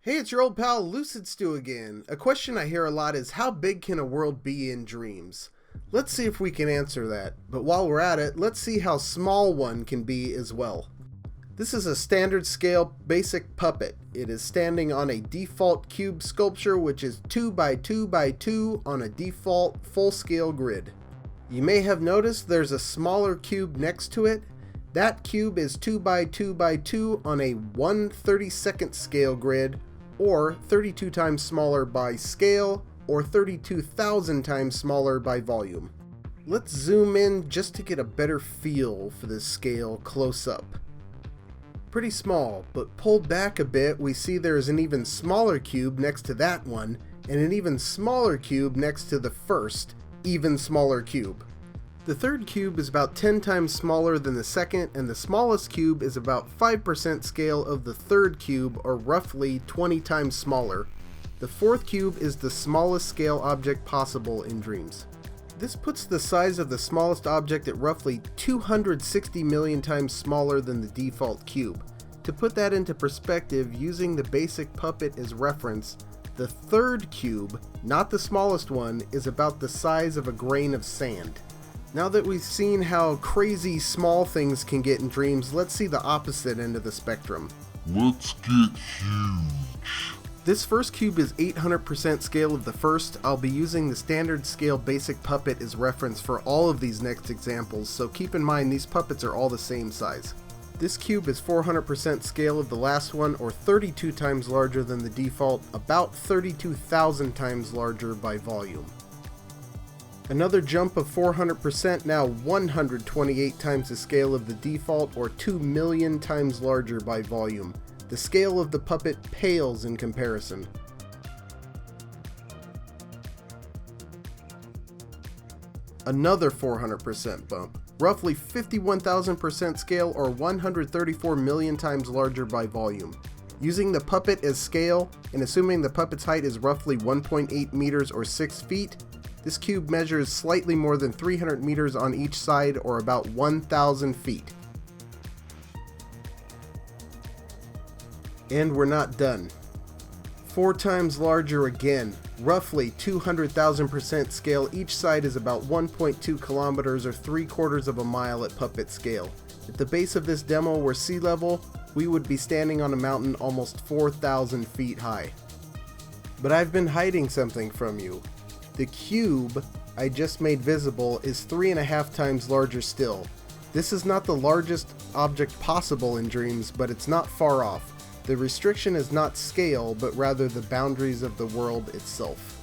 Hey, it's your old pal Lucid Stew again. A question I hear a lot is, how big can a world be in dreams? Let's see if we can answer that, but while we're at it, let's see how small one can be as well. This is a standard scale basic puppet. It is standing on a default cube sculpture which is 2 by 2 by 2 on a default full scale grid. You may have noticed there's a smaller cube next to it. That cube is 2 by 2 by 2 on a 1/32 scale grid, or 32 times smaller by scale, or 32,000 times smaller by volume. Let's zoom in just to get a better feel for this scale close up. Pretty small, but pulled back a bit we see there is an even smaller cube next to that one, and an even smaller cube next to the first, even smaller cube. The third cube is about 10 times smaller than the second, and the smallest cube is about 5% scale of the third cube, or roughly 20 times smaller. The fourth cube is the smallest scale object possible in dreams. This puts the size of the smallest object at roughly 260 million times smaller than the default cube. To put that into perspective, using the basic puppet as reference, the third cube, not the smallest one, is about the size of a grain of sand. Now that we've seen how crazy small things can get in dreams, let's see the opposite end of the spectrum. Let's get huge. This first cube is 800% scale of the first. I'll be using the standard scale basic puppet as reference for all of these next examples, so keep in mind these puppets are all the same size. This cube is 400% scale of the last one, or 32 times larger than the default, about 32,000 times larger by volume. Another jump of 400%, now 128 times the scale of the default, or 2 million times larger by volume. The scale of the puppet pales in comparison. Another 400% bump, roughly 51,000% scale, or 134 million times larger by volume. Using the puppet as scale, and assuming the puppet's height is roughly 1.8 meters or 6 feet, this cube measures slightly more than 300 meters on each side, or about 1,000 feet. And we're not done. 4 times larger again, roughly 200,000% scale. Each side is about 1.2 kilometers or 3/4 of a mile at puppet scale. At the base of this demo, where sea level, we would be standing on a mountain almost 4,000 feet high. But I've been hiding something from you. The cube I just made visible is 3.5 times larger still. This is not the largest object possible in dreams, but it's not far off. The restriction is not scale, but rather the boundaries of the world itself.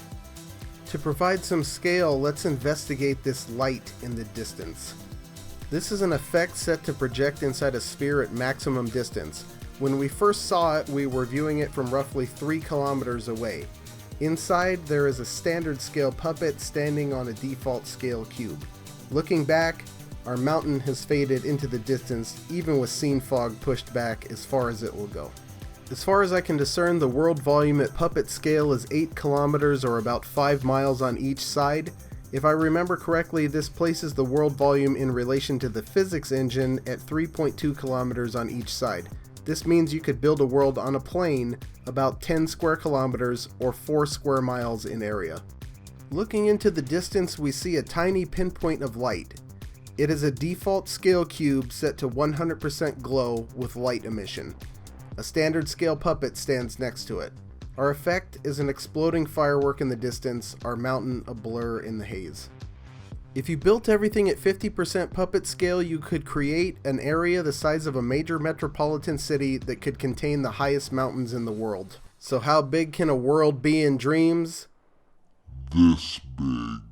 To provide some scale, let's investigate this light in the distance. This is an effect set to project inside a sphere at maximum distance. When we first saw it, we were viewing it from roughly 3 kilometers away. Inside, there is a standard scale puppet standing on a default scale cube. Looking back, our mountain has faded into the distance, even with scene fog pushed back as far as it will go. As far as I can discern, the world volume at puppet scale is 8 kilometers or about 5 miles on each side. If I remember correctly, this places the world volume in relation to the physics engine at 3.2 kilometers on each side. This means you could build a world on a plane about 10 square kilometers or 4 square miles in area. Looking into the distance, we see a tiny pinpoint of light. It is a default scale cube set to 100% glow with light emission. A standard scale puppet stands next to it. Our effect is an exploding firework in the distance, our mountain a blur in the haze. If you built everything at 50% puppet scale, you could create an area the size of a major metropolitan city that could contain the highest mountains in the world. So how big can a world be in dreams? This big.